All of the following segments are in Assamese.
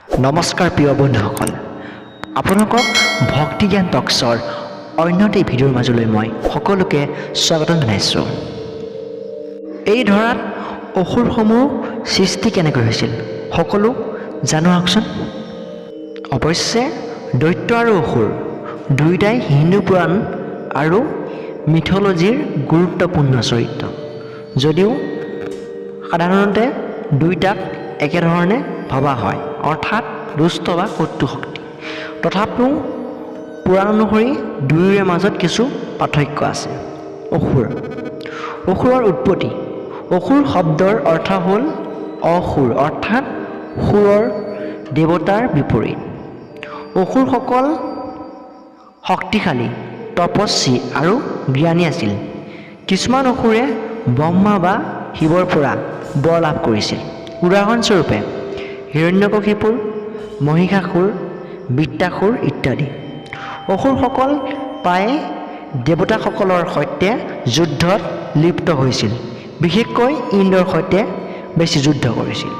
নমস্কাৰ প্ৰিয় বন্ধুসকল, আপোনালোকক ভক্তি জ্ঞান টক্সৰ অন্য এটি ভিডিঅ'ৰ মাজলৈ মই সকলোকে স্বাগতম জনাইছোঁ। এই ধৰাত অসুৰসমূহ সৃষ্টি কেনেকৈ হৈছিল সকলো জানো আহকচোন। অৱশ্যে দৈত্য আৰু অসুৰ দুয়োটাই হিন্দু পুৰাণ আৰু মিথলজিৰ গুৰুত্বপূৰ্ণ চৰিত্ৰ, যদিও সাধাৰণতে দুয়োটাক একেধৰণে ভবা হয়, অৰ্থাৎ দুষ্ট বা শত্ৰু শক্তি। তথাপিও পুৰাণ অনুসৰি দুয়োৰে মাজত কিছু পাৰ্থক্য আছে। অসুৰৰ উৎপত্তি। অসুৰ শব্দৰ অৰ্থ হ'ল অসুৰ, অৰ্থাৎ সুৰৰ দেৱতাৰ বিপৰীত। অসুৰসকল শক্তিশালী, তপস্বী আৰু জ্ঞানী আছিল। কিছুমান অসুৰে ব্ৰহ্মা বা শিৱৰ পৰা বৰ লাভ কৰিছিল। উদাহৰণস্বৰূপে হিৰণ্যকশিপুৰ, মহিষাসুৰ, বৃত্তাসুৰ ইত্যাদি। অসুৰসকল প্ৰায়ে দেৱতাসকলৰ সৈতে যুদ্ধত লিপ্ত হৈছিল, বিশেষকৈ ইন্দ্ৰৰ সৈতে বেছি যুদ্ধ কৰিছিল।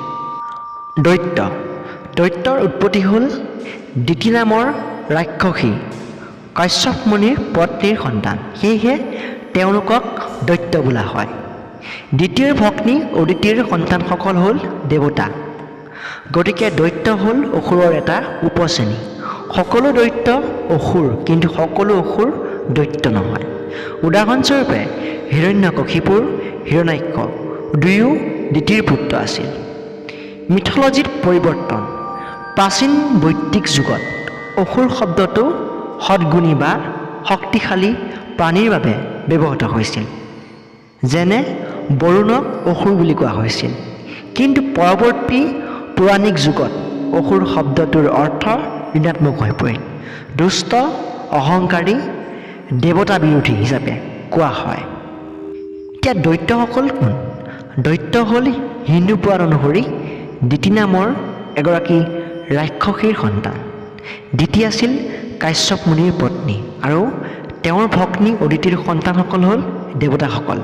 দৈত্যৰ উৎপত্তি হ'ল দিতি নামৰ ৰাক্ষসী কাশ্যপ মুনিৰ পত্নীৰ সন্তান, সেয়েহে তেওঁলোকক দৈত্য বোলা হয়। দিতিৰ ভগ্নী অদিতিৰ সন্তানসকল হ'ল দেৱতা, গতিকে দৈত্য হ'ল অসুৰৰ এটা উপশ্ৰেণী। সকলো দৈত্য অসুৰ, কিন্তু সকলো অসুৰ দৈত্য নহয়। উদাহৰণস্বৰূপে হিৰণ্যকশিপুৰ, হিৰণ্যাক্ষ দুয়ো দিতিৰ পুত্ৰ আছিল। মিথলজিত পৰিৱৰ্তন। প্ৰাচীন বৈদিক যুগত অসুৰ শব্দটো সদ্গুণী বা শক্তিশালী প্ৰাণীৰ বাবে ব্যৱহৃত হৈছিল, যেনে বৰুণক অসুৰ বুলি কোৱা হৈছিল। কিন্তু পৰৱৰ্তী পৌৰাণিক যুগত অসুৰ শব্দটোৰ অৰ্থ ঋণাত্মক হৈ পৰিল, দুষ্ট, অহংকাৰী, দেৱতা বিৰোধী হিচাপে কোৱা হয়। এতিয়া দৈত্যসকল কোন? দৈত্য হ'ল হিন্দু পুৰাণ অনুসৰি দিতি নামৰ এগৰাকী ৰাক্ষসীৰ সন্তান। দিতি আছিল কাশ্যপ মুনিৰ পত্নী আৰু তেওঁৰ ভগ্নী অদিতিৰ সন্তানসকল হ'ল দেৱতাসকল।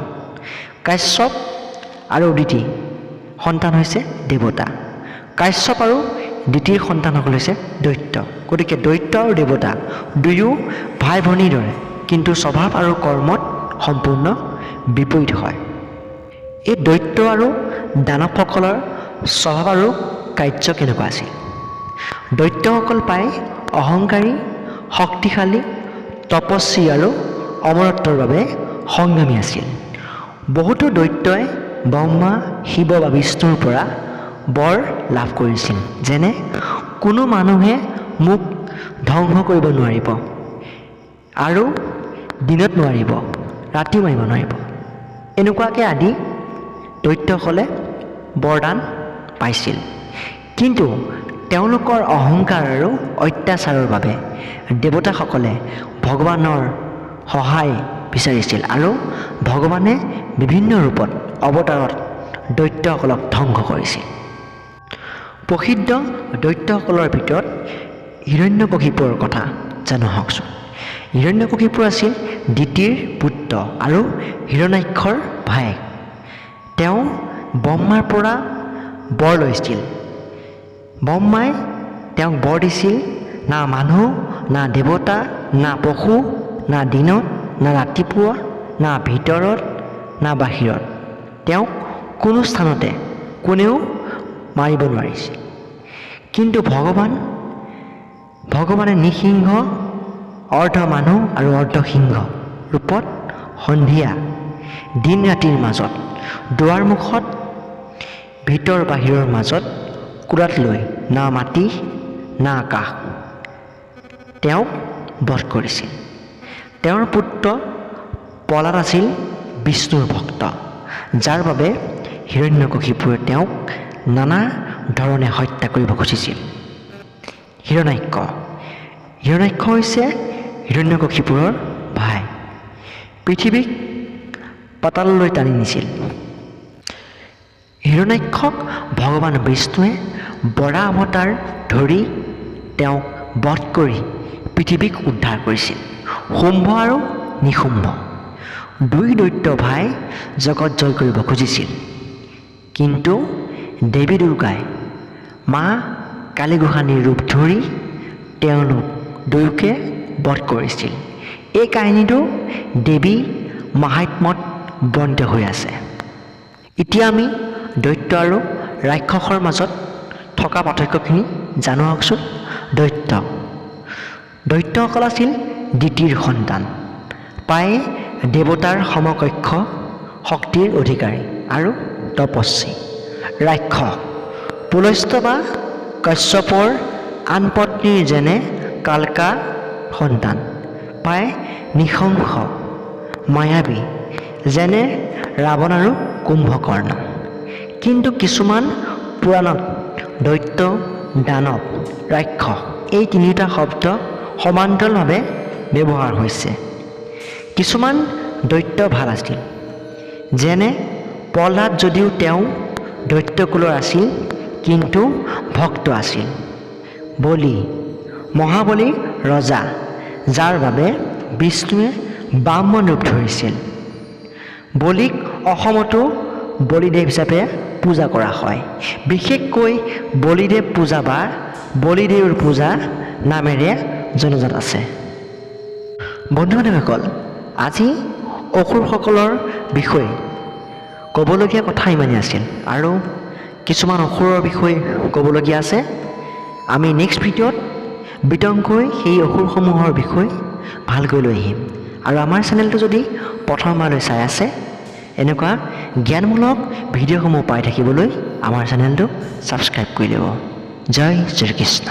কাশ্যপ আৰু অদিতি সন্তান হৈছে দেৱতা। কাশ্যপ আৰু দিতিৰ সন্তানসকল হৈছে দৈত্য। গতিকে দৈত্য আৰু দেৱতা দুয়ো ভাই ভনীৰ দৰে, কিন্তু স্বভাৱ আৰু কৰ্মত সম্পূৰ্ণ বিপৰীত হয়। এই দৈত্য আৰু দানৱসকলৰ স্বভাৱ আৰু কাৰ্য কেনেকুৱা আছিল? দৈত্যসকল প্ৰায় অহংকাৰী, শক্তিশালী, তপস্বী আৰু অমৰত্বৰ বাবে সংগ্ৰামী আছিল। বহুতো দৈত্যই ব্ৰহ্মা, শিৱ বা বিষ্ণুৰ পৰা বৰ লাভ কৰিছিল, যেনে কোনো মানুহে মোক ধ্বংস কৰিব নোৱাৰিব আৰু দিনত নোৱাৰিব, ৰাতি মাৰিব নোৱাৰিব, এনেকুৱাকৈ আদি দৈত্যসকলে বৰদান পাইছিল। কিন্তু তেওঁলোকৰ অহংকাৰ আৰু অত্যাচাৰৰ বাবে দেৱতাসকলে ভগৱানৰ সহায় বিচাৰিছিল আৰু ভগৱানে বিভিন্ন ৰূপত অৱতাৰত দৈত্যসকলক ধ্বংস কৰিছিল। প্ৰসিদ্ধ দৈত্যসকলৰ ভিতৰত হিৰণ্যকশিপুৰৰ কথা জানো আহকচোন। হিৰণ্যকশিপুৰ আছিল দিতিৰ পুত্ৰ আৰু হিৰণ্যাক্ষৰ ভায়েক। তেওঁ ব্ৰহ্মাৰ পৰা বৰ লৈছিল। ব্ৰহ্মাই তেওঁক বৰ দিছিল, না মানুহ, না দেৱতা, না পশু, না দিনত, না ৰাতিপুৱা, না ভিতৰত, না বাহিৰত। তেওঁক কোনো স্থানতে কোনেও মাৰিব নোৱাৰিছিল। কিন্তু ভগৱানে নৃসিংহ, অৰ্ধ মানুহ আৰু অৰ্ধ সিংহ ৰূপত সন্ধিয়া দিন ৰাতিৰ মাজত দুৱাৰমুখত ভিতৰ বাহিৰৰ মাজত কোলাত লৈ না মাটি না আকাশ তেওঁক বধ কৰিছিল। তেওঁৰ পুত্ৰ প্ৰহ্লাদ আছিল বিষ্ণুৰ ভক্ত, যাৰ বাবে হিৰণ্যকশিপুৰে তেওঁক নানা ধৰণে হত্যা কৰিব খুজিছিল। হিৰণ্যাক্ষ হৈছে হিৰণ্যকশিপুৰৰ ভাই। পৃথিৱীক পাতাললৈ টানি নিছিল। হিৰণ্যাক্ষক ভগৱান বিষ্ণুৱে বৰাহ অৱতাৰ ধৰি তেওঁক বধ কৰি পৃথিৱীক উদ্ধাৰ কৰিছিল। শুম্ভ আৰু নিশুম্ভ দুই দৈত্য ভাই জগত জয় কৰিব খুজিছিল, কিন্তু দেৱী দুৰ্গাই মা কালী গোসাঁনীৰ ৰূপ ধৰি তেওঁলোক দুয়োকে বধ কৰিছিল। এই কাহিনীটো দেৱী মাহাত্ম্যত বৰ্ণিত হৈ আছে। এতিয়া আমি দৈত্য আৰু ৰাক্ষসৰ মাজত থকা পাৰ্থক্যখিনি জানো আহকচোন। দৈত্যসকল আছিল দিতিৰ সন্তান, প্ৰায় দেৱতাৰ সমকক্ষ শক্তিৰ অধিকাৰী আৰু তপস্বী। ৰাক্ষস পুলস্ত্য বা কশ্যপৰ আন পত্নীৰ যেনে কালকা সন্তান, প্ৰায় নৃশংস মায়াবী যেনে ৰাৱণ আৰু কুম্ভকৰ্ণ। কিন্তু কিছুমান পুৰাণত দৈত্য, দানৱ, ৰাক্ষস এই তিনিওটা শব্দ সমান্তৰালভাৱে ব্যৱহাৰ হৈছে। কিছুমান দৈত্য ভাল আছিল, যেনে প্ৰহ্লাদ, যদিও তেওঁ দৈত্যকুলৰ আছিল কিন্তু ভক্ত আছিল। বলি মহাবলীৰ ৰজা, যাৰ বাবে বিষ্ণুৱে ব্ৰাহ্মণ ৰূপ ধৰিছিল। বলিক অসমতো বলিদেৱ হিচাপে পূজা কৰা হয়। বিশেষকৈ বলিদেৱ পূজা বা বলিদেৱৰ পূজা নামেৰে জনাজাত আছে। বন্ধু-বান্ধৱীসকল, আজি অসুৰসকলৰ বিষয়ে ক'বলগীয়া কথা ইমানেই আছিল, আৰু কিছুমান অসুৰৰ বিষয়ে ক'বলগীয়া আছে। আমি নেক্সট ভিডিঅ'ত বিতংকৈ সেই অসুৰসমূহৰ বিষয়ে ভালকৈ লৈ আহিম। আৰু আমাৰ চেনেলটো যদি প্ৰথমবাৰলৈ চাই আছে, এনেকুৱা জ্ঞানমূলক ভিডিঅ'সমূহ পাই থাকিবলৈ আমাৰ চেনেলটো ছাবস্ক্ৰাইব কৰি ল'ব। জয় শ্ৰীকৃষ্ণ।